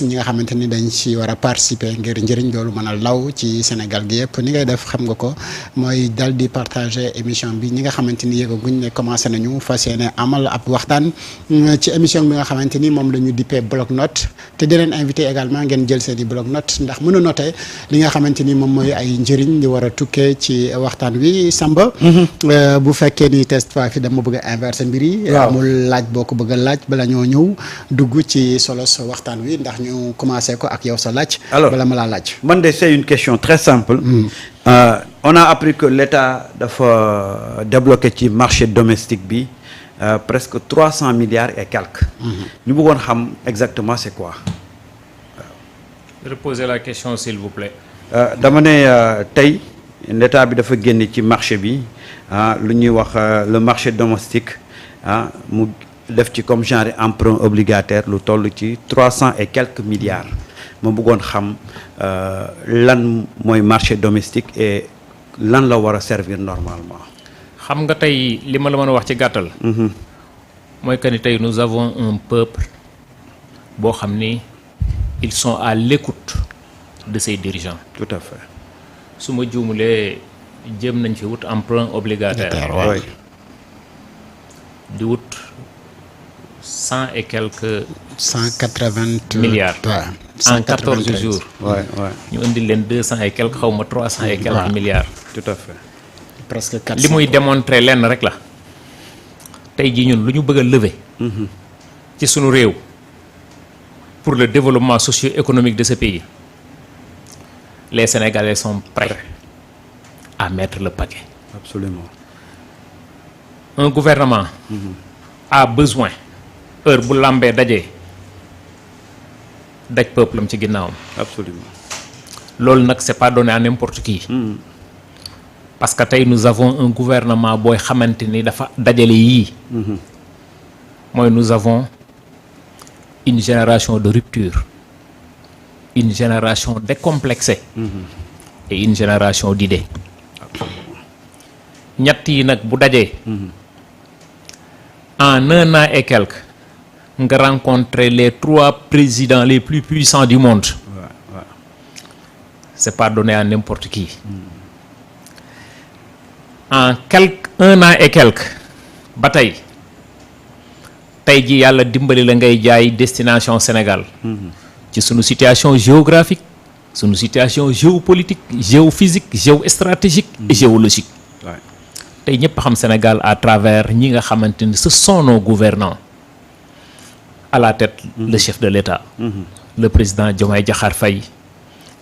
des ñi nga xamante ni dañ ci war a participer ngir njëriñ loolu mën a law ci Sénégal gi yëpp ni ngay def xam nga ko mooy dal di partager émission bi ñi nga xamante ni yëgaguñ ne commencé nañu fas yéene amal ab waxtaan ci émission bi nga xamante ni moom la ñu dippee bloc note te di leen invité également ngeen jël seen i bloc note ndax mën a noter li nga xamante ni moom mooy ay njëriñ li war a tukkee ci waxtaan wi Samba. bu fekkee ni test fa fi dama bëgg a inverser mbir yi. amul laaj boo ko bëgg a laaj bala ñoo ñëw dugg ci solo sa waxtaan wi ndax ñu commencé ko ak yow sa laaj. alors bala ma laa laaj. man de c'est une question très simple. On a appris que l'État dafa débloqué ci marché domestique bi presque 300 milliards et quelques. ñu bëggoon xam exactement c'est quoi. Reposez la question s'il vous plaît. dama ne tey l'État bi dafa génn ci marché bi lu ñuy wax le marché domestique mu def ci comme genre emprunt obligataire lu toll ci 300 et quelques milliards ma bëggoon xam lan mooy marché domestique et lan la war a servir normalement. xam nga tey li ma la mën a wax ci gàttal. mooy que ni tey nous avons un peuple boo xam ni ils sont à l'écoute de ses dirigeants. Tout à fait. su ma juumulee jëm nañ fi wut emprunt obligataire. Oui. di wut 100 et quelques 180 milliards. En 14 193. jours. Ouais. ñu indil leen 200 et quelques xaw ma 300 et quelques milliards. Tout à fait. presque 400. li muy démontrer lenn rek la tey jii ñun lu ñu bëgg a lever. ci sunu réew pour le développement socio-économique de ce pays les Sénégalais sont prêts à mettre le paquet. Absolument. Un gouvernement a besoin heure bu lambee dajee daj peuple am ci ginnaawam. Absolument. loolu nag c'est pas donné à n'importe qui. parce que tey nous avons un gouvernement booy xamante ni dafa dajale yii. mooy nous avons une génération de rupture, une génération décomplexée et une génération d'idées. ñett yi nag bu dajee en un an et quelques nga rencontrer les 3 présidents les plus puissants du monde. C'est pas donné à n'importe qui. En un an et quelques ba tey ji yàlla dimbali la ngay jaay destination Sénégal ci sunu situation géographique sunu situation géopolitique géophysique géostratégique et géologique. tey ñëpp xam Sénégal à travers ñi nga xamante ni ce sont nos gouvernants à la tête le chef de l'État le président Diomaye Diakhar Faye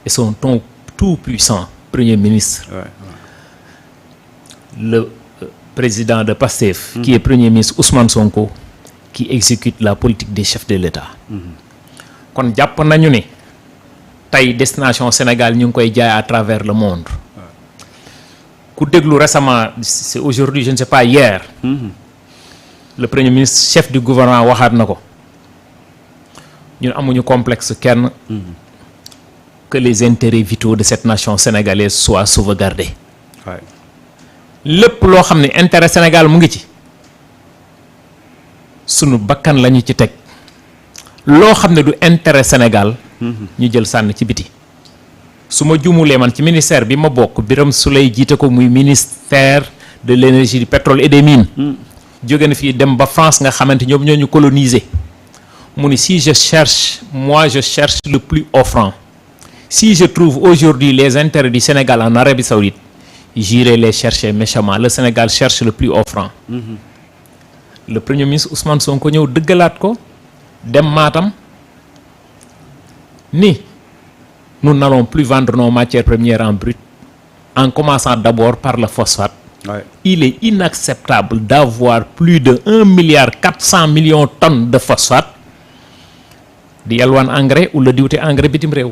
et son tout puissant premier ministre le président de PASTEF qui est premier ministre Ousmane Sonko qui exécute la politique des chefs de l'État. kon jàpp nañu ne tey destination Sénégal ñu ngi koy jaay à travers le monde. ku déglu récemment c'est aujourd'hui je ne sais pas hier. le premier ministre chef du gouvernement waxaat na ko ñun amuñu complexe kenn. que les intérêts vitaux de cette nation sénégalaise soient sauvegardés. lépp loo xam ne intérêt Sénégal mu ngi ci sunu bakkan lañu ci teg loo xam ne du intérêt Sénégal ñu jël sànn ci biti su ma juumulee man ci ministère bi ma bokk Birame Souleye jiite ko muy ministère de l'énergie du pétrole et des mines jóge na fii dem ba France nga xamante ñoom ñoo ñu coloniser mu ni si je cherche le plus offrant si je trouve aujourd'hui les intérêts du Sénégal en Arabie Saoudite j'irai les chercher méchamment. Le Sénégal cherche le plus offrant. Le premier ministre Ousmane Sonko ñëw dëggalaat ko dem Matam ni nous n'allons plus vendre nos matières premières en brut en commençant d'abord par le phosphate. Il est inacceptable d'avoir plus de 1,4 milliard de tonnes de phosphate di yalwaan engrais ou le diwte engrais bitim réew.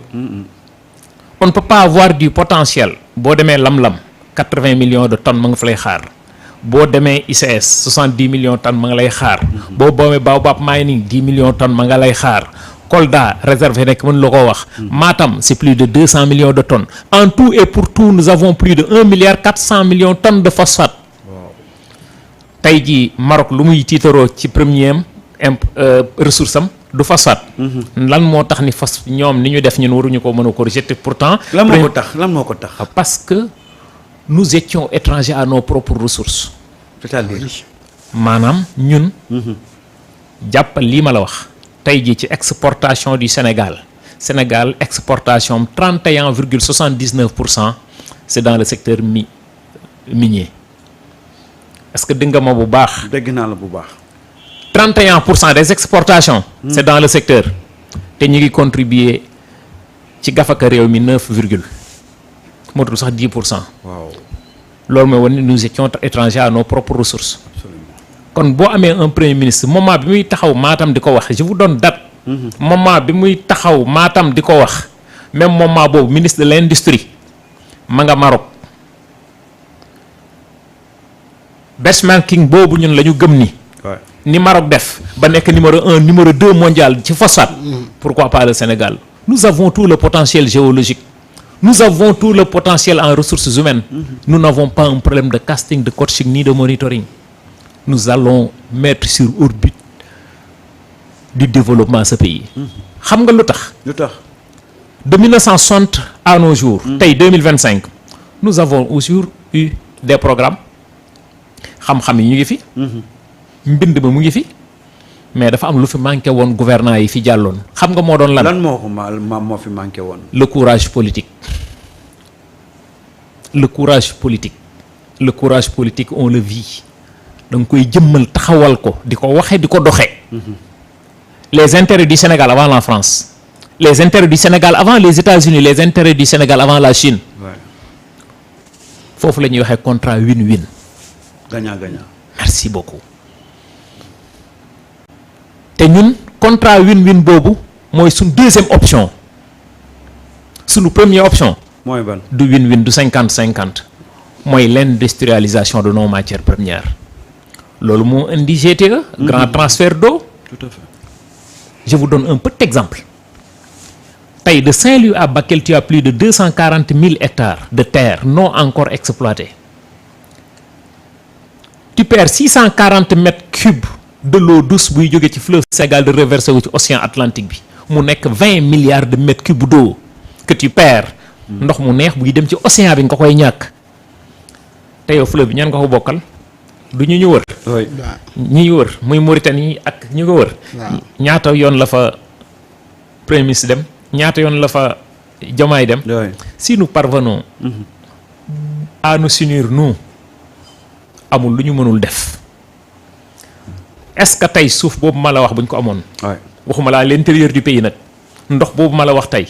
On ne peut pas avoir du potentiel boo demee lam-lam 80 millions de tonnes ma nga fa lay xaar boo demee ICS 70 millions de tonnes ma nga lay xaar boo boomee Baobab Mining 10 millions de tonnes ma nga lay xaar Kolda réserve nekk mën la ko wax Matam c'est plus de 200 millions de tonnes en tout et pour tout nous avons plus de 1,4 milliard de tonnes de phosphate. Tey jii Maroc lu muy tiitaroo ci premier ressource am du phosphate. lan moo tax ni ñoom ni ñu def ñun waruñu ko mën a corriger te pourtant. lan moo ko tax. parce que nous étions étrangers à nos propres ressources. c'est-à-dire maanaam ñun. jàppal lii ma la wax. tey jii ci exportation du Sénégal exportation am 31,79% c'est dans le secteur minier est-ce que dégg nga ma bu baax. dégg naa la bu baax. 31% des exportations. c'est dans le secteur. te ñu ngi contribuer ci gafaka réew mi 9 virgule motul sax 10%. waaw loolu mooy wane nous étions étrangers à nos propres ressources. kon boo amee un premier ministre moment bi muy taxaw Matam di ko wax je vous donne date. moment bi muy taxaw Matam di ko wax même moment boobu ministre de l'industrie ma nga Maroc. benchmarking boobu ñun la ñu gëm ni Maroc def ba nekk numéro 1 numéro 2 mondial ci phosphate. pourquoi pas le Sénégal. nous avons tout le potentiel géologique. nous avons tout le potentiel en ressources humaines. nous n'avons pas un problème de casting de coaching ni de monitoring. nous allons mettre sur orbite du développement ce pays. xam nga lu tax. de 1960 à nos jours. tey 2025. nous avons aussi eu des programmes. xam-xam yi ñu ngi fi. mbind ba mu ngi fi. mais dafa am lu fi manqué woon gouvernants yi fi jàlloon. xam nga moo doon lan. lan moo fi manqué woon. le courage politique. le courage politique. le courage politique on le vit. da nga koy jëmmal taxawal ko di ko waxee di ko doxee. les intérêts du Sénégal avant la France. les intérêts du Sénégal avant les États-Unis les intérêts du Sénégal avant la Chine. foofu la ñuy waxee contrat win-win. gagnant-gagnant. merci beaucoup. te ñun contrat win-win boobu mooy suñ deuxième option. suñu première option. mooy ban du win-win du 50-50. mooy l'industrialisation de nos matières premières. loolu moo indi GTE. grand transfert d'eau. tout à fait. je vous donne un petit exemple. tey de Saint-Louis à Bakel tu as plus de 240 000 hectares de terre non encore exploitées. tu perds 640 mètres cubes de l'eau douce buy jóge ci fleuve Sénégal de reverser wu ci océan Atlantique bi mu nekk 20 milliards de mètres cubes d'eau que tu perds. ndox mu neex buy dem ci océan bi nga koy ñàkk. te yow fleuve bi ñan nga ko bokkal du ñu wër. oui ñi wër muy Mauritanie ak ñu ko wër. ñaata yoon la fa premier ministre dem ñaata yoon la fa Diomaye dem. si nous parvenons à nous unir nous amul lu ñu mënul def. est-ce que tey suuf boobu ma la wax bu ñu ko amoon. waxuma laa l'intérieur du pays nag ndox boobu ma la wax tey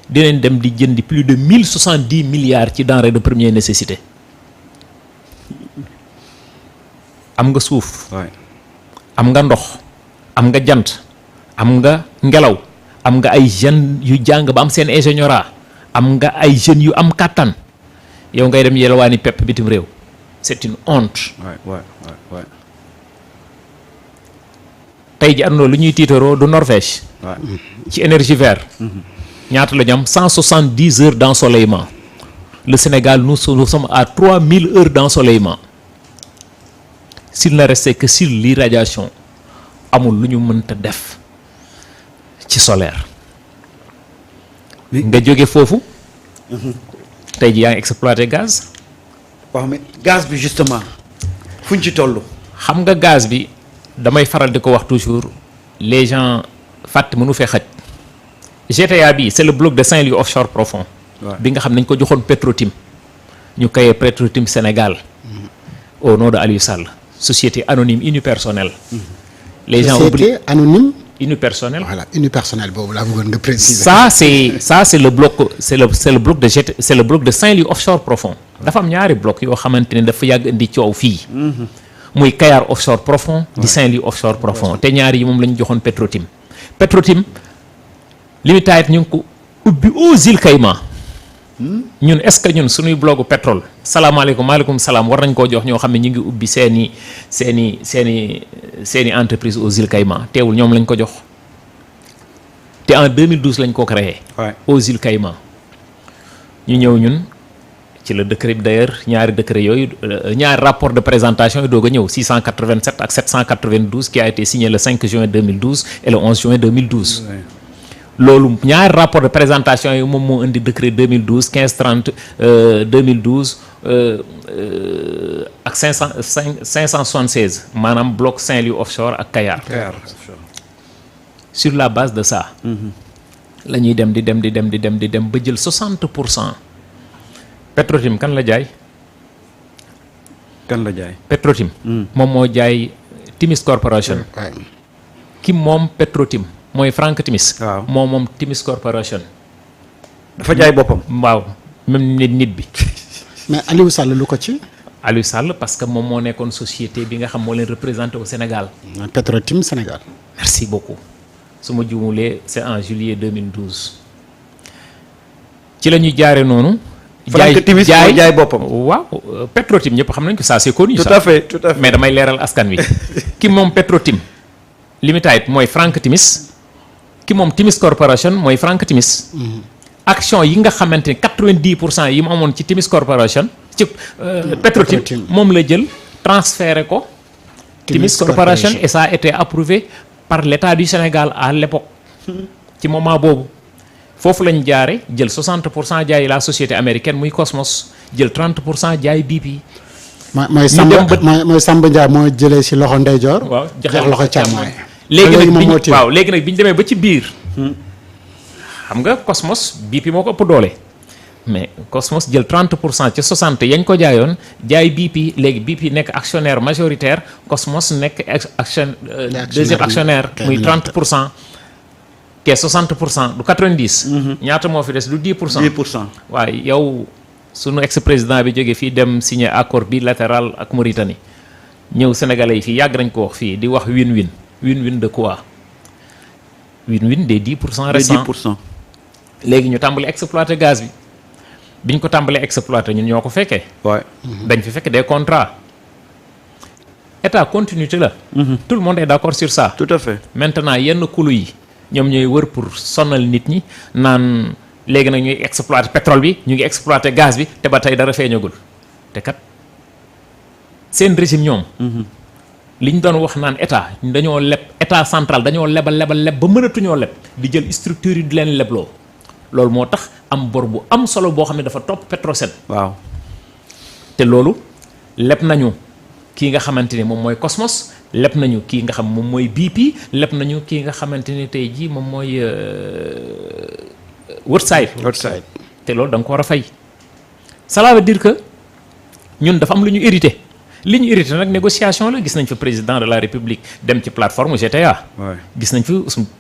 dinañ dem di jëndi plus de 1070 milliards ci denrées de première nécessité. am nga suuf. am nga ndox am nga jant am nga ngelaw am nga ay jeunes yu jàng ba am seen ingénierat am nga ay jeunes yu am kàttan yow ngay dem yelwaani pepp bitim réew c'est une honte. tey ji àndoo lu ñuy tiitaroo du Norvège. ci énergie verte. ñaata la ñu am 170 heures d'ensoleillement. le Sénégal nous sommes à 3000 heures d'ensoleillement. s'il ne restait que sur l'irradiation amul lu ñu mënta def ci solaire. nga jóge foofu. tey ji yaa ngi exploité gaz. waaw mais gaz bi justement fuñ ci toll. xam nga gaz bi damay faral di ko wax toujours les gens fàtte mënu fee xaj. GTA bi c'est le bloc de Saint-Louis offshore profond. bi nga xam nañ ko joxoon Petrotim. ñu créé Petrotim Sénégal. au nom de Aliou Sall. société anonyme unipersonnelle. les gens société anonyme. unipersonnelle. voilà unipersonnelle boobu laa bëggoon nga préciser. ça c'est le bloc c'est le bloc de c'est le bloc de Saint-Louis offshore profond. dafa am ñaari bloc yoo xamante ne dafa yàgg indi coow fii. muy Kayar offshore profond. di Saint-Louis offshore profond te ñaari yi moom la ñu joxoon Petrotim. Petrotim li mu taayit ñu ngi ko ubbi aux îles Caïmans. ñun est-ce que ñun suñuy blogu pétrole salaamaaleykum maaleykum salaam war nañ koo jox ñoo xam ne ñu ngi ubbi seeni entreprise aux îles Caïmans teewul ñoom lañ ko jox te en 2012 lañ ko créé. aux îles Caïmans ñu ñëw ñun ci le décret d'ailleurs ñaari décret yooyu ñaari rapport de présentation yi doog a ñëw 687 ak 792 qui a été signé le 5 juin 2012 et le 11 juin 2012 loolu ñaari rapport de présentation yi moom moo indi décret 2012 1530 2012 ak 576 maanaam bloc Saint-Louis offshore ak Kayar sur la base de ça la ñuy dem di dem ba jël 60% Petrotim kan la jaay Petrotim moom moo jaay Timis Corporation ki moom Petrotim mooy Frank Timis moom Timis Corporation dafa jaay boppam waaw même nit bi mais Aliou Sall lu ko ci Aliou Sall parce que moom moo nekkoon société bi nga xam moo leen représenté au Sénégal Petrotim Sénégal merci beaucoup su ma juumulee c'est en juillet 2012 ci la ñuy jaare noonu Frank Timis moo jaay boppam waaw Petrotim ñëpp xam nañ ko ça c'est connu tout à fait mais damay leeral askan wi ki moom Petrotim Limited mooy Frank Timis ki moom Timis Corporation mooy Frank Timis action yi nga xamante ne 90% yi mu amoon ci Timis Corporation ci Petrotim moom la jël transféré ko Timis Corporation et ça a été approuvé par l'État du Sénégal à l'époque ci moment boobu foofu lañ jaare jël 60% jaay la société américaine muy Cosmos jël 30% jaay BP mooy Samba Ndiaye moo jëlee si loxo ndeyjoor waaw jox loxo càmmooñ léegi nag bi ñu demee ba ci biir xam nga Cosmos BP moo ko ëpp doole mais Cosmos jël 30% ci 60 yañ ko jaayoon jaay BP léegi BP nekk actionnaire majoritaire Cosmos nekk deuxième actionnaire muy 30% te 60% du 90. ñaata moo fi des du 10%. 10%. waaye yow sunu ex président bi jógee fii dem signer accord bilatéral ak Mauritanie ñëw sénégalais yi fii yàgg nañ ko wax fii di wax win-win win-win de quoi win-win des 10% restants. 10%. léegi ñu tàmbali exploiter gaz bi biñ ko tàmbalee exploiter ñun ñoo ko fekkee. waay dañ fi fekk des contrats état continuité la. tout le monde est d'accord sur ça. tout à fait. maintenant yenn kulu yi. ñoom ñooy wër pour sonal nit ñi naan léegi nag ñuy exploiter pétrole bi ñu ngi exploiter gaz bi te ba tey dara feeñagul te kat seen régime ñoom. liñ doon wax naan état dañoo leb état central dañoo leb ba mënatuñoo leb di jël structure yi di leen lebloo loolu moo tax am bor bu am solo boo xam ne dafa topp Petrosen. waaw te loolu leb nañu kii nga xamante ni moom mooy Cosmos. leb nañu kii nga xam moom mooy BP leb nañu kii nga xamante ni tey jii moom mooy Woodside te loolu da nga ko war a fay cela veut dire que ñun dafa am lu ñu hérité li ñu hérité nag négociation la gis nañ fa président de la République dem ci plateforme GTA gis nañ fa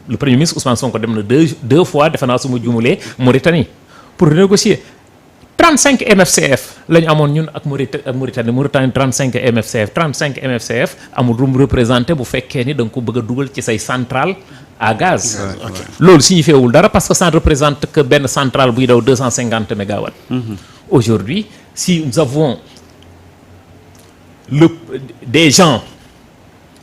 le premier ministre Ousmane Sonko dem na deux fois defe naa su ma juumulee Mauritanie pour négocier 35 MFCF la ñu amoon ñun ak Mauritanie 35 MFCF amul rum représenté bu fekkee ni da nga ko bëgg a dugal ci say centrale à gaz. loolu signifié wul dara parce que ça ne représente que benn centrale buy daw 250 mégawatts. Aujourd'hui si nous avons des gens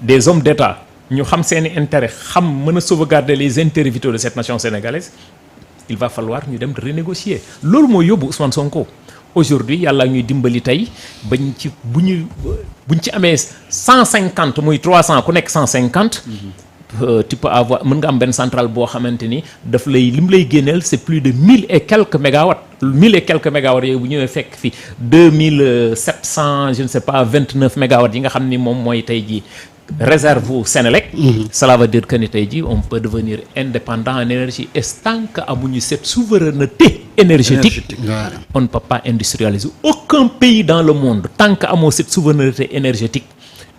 des hommes d'État ñu xam seeni intérêt xam mën a sauvegarder les intérêts vitaux de cette nation sénégalaise. il va falloir ñu dem renégocier loolu moo yóbbu Ousmane Sonko aujourd'hui yàlla ñuy dimbali tey bañ ci buñ ci amee 150 muy 300 ku nekk 150. tu peux avoir mën nga am benn centrale boo xamante ni daf lay lim lay génneel c'est plus de 1000 et quelques mégawatts 1000 et quelques mégawatts yooyu bu ñëwee fekk fi 2700 je ne sais pas 29 mégawatts yi nga xam ni moom mooy tey jii. réserve au Sénélec. Cela veut dire que ni tey jii on peut devenir indépendant en énergie et tant que amuñu cette souveraineté énergétique on ne peut pas industrialiser aucun pays dans le monde tant que amoo cette souveraineté énergétique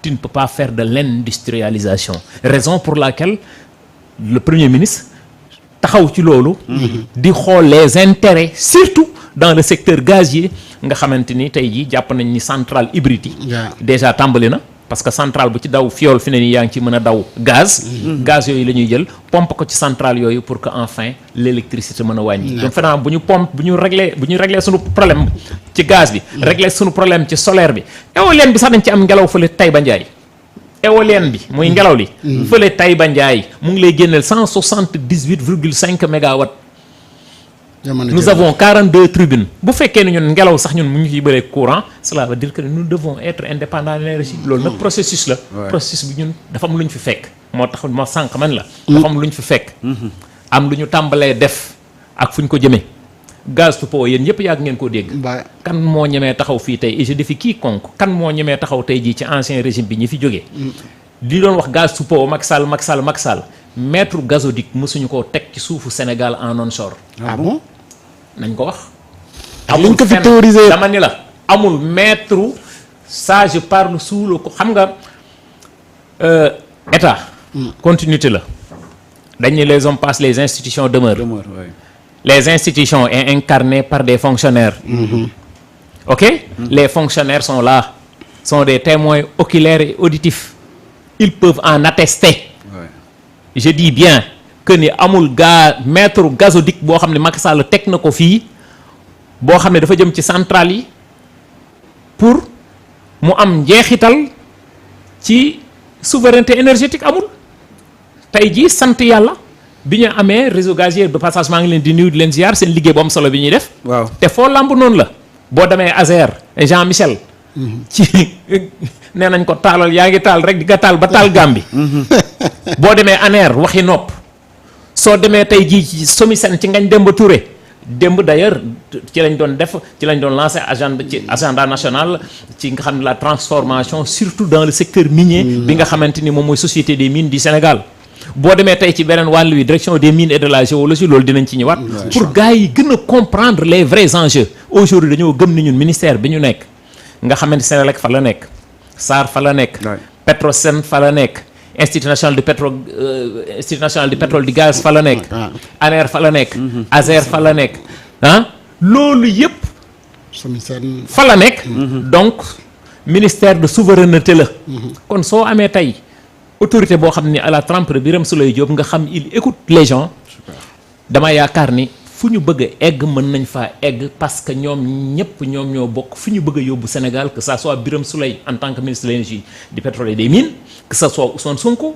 tu ne peux pas faire de l'industrialisation raison pour laquelle le premier ministre taxaw ci loolu di xool les intérêts surtout dans le secteur gazier nga xamante ni tey jii jàpp nañ ni centrale hybride yi déjà tàmbali na parce que centrale bu ci daw fiol fi ne nii yaa ngi ci mën a daw gaz yooyu la ñuy jël pompe ko ci centrale yooyu pour que enfin l'électricité mën a wàññi donc finalement bu ñu régler suñu problème ci gaz bi régler suñu problème ci solaire bi éolienne bi sax dañ ci am ngelaw fële Taïba Ndiaye éolienne bi muy ngelaw li fële Taïba Ndiaye mu ngi lay génneel 178,5 mégawatts nous avons 42 tribunes bu fekkee ne ñun ngelaw sax ñun mu ngi ciy bëree courant cela veut dire que nous devons être indépendants de l'énergie loolu nag processus la processus bi ñun dafa am lu ñu fi fekk moo tax ma sànq man la dafa am lu ñu fi fekk am lu ñu tàmbalee def ak fu ñu ko jëmee gaz to power yéen yëpp yàgg ngeen koo dégg kan moo ñemee taxaw fii tey et je défie quiconque kan moo ñemee taxaw tey jii ci ancien régime bi ñi fi jógee di doon wax gaz to power Macky Sall mètre gazoduc mësuñu koo teg ci suufu Sénégal en onshore. Ah bon nañ ko wax. amul ko fi théorisé dama ni la amul mètre ça je parle sous le xam nga état. continuité la. dañ ne les hommes passent les institutions demeurent. Les institutions sont incarnées par des fonctionnaires. Ok. Les fonctionnaires sont là sont des témoins oculaires et auditifs. Ils peuvent en attester. Je dis bien que ni amul mètre gazoduc boo xam ne Macky Sall teg na ko fii boo xam ne dafa jëm ci centrale yi pour mu am njeexital ci souveraineté énergétique amul tey jii sant yàlla bi ñu amee réseau gazier de passage maa ngi leen di nuyu di leen ziar seen liggéey bu am solo bi ñuy def. waaw te foo lamb noonu la boo demee Azer Jean Michel. ci nee nañ ko taalal yaa ngi taal rek di nga taal ba taal Gàmbi boo demee ANER waxi nopp soo demee tey jii ci SOMISEN ci Ngagne Demba Touré démb d'ailleurs ci lañ doon lancé agenda national ci nga xam ne la transformation surtout dans le secteur minier bi nga xamante ni moom mooy société des mines du Sénégal boo demee tey ci beneen wàll wi direction des mines et de la géologie loolu dinañ ci ñëwaat pour gars yi gën a comprendre les vrais enjeux aujourd'hui dañoo gëm ni ñun ministère bi ñu nekk nga xamante Senelec fa la nekk SAR fa la nekk Petrosen fa la nekk Institut national du pétrole du gaz fa la nekk ANER fa la nekk Azer fa la nekk loolu yëpp fa la nekk donc ministère de souveraineté la kon soo amee tey autorité boo xam ni à la trempe de Birame Souleye Diop nga xam il écoute les gens dama yaakaar ni fu ñu bëgg a egg mën nañ faa egg parce que ñoom ñoo bokk fu ñu bëgg a yóbbu Sénégal que ça soit Birame Souleye en tant que ministre de l'énergie du pétrole et des mines que ça soit Ousmane Sonko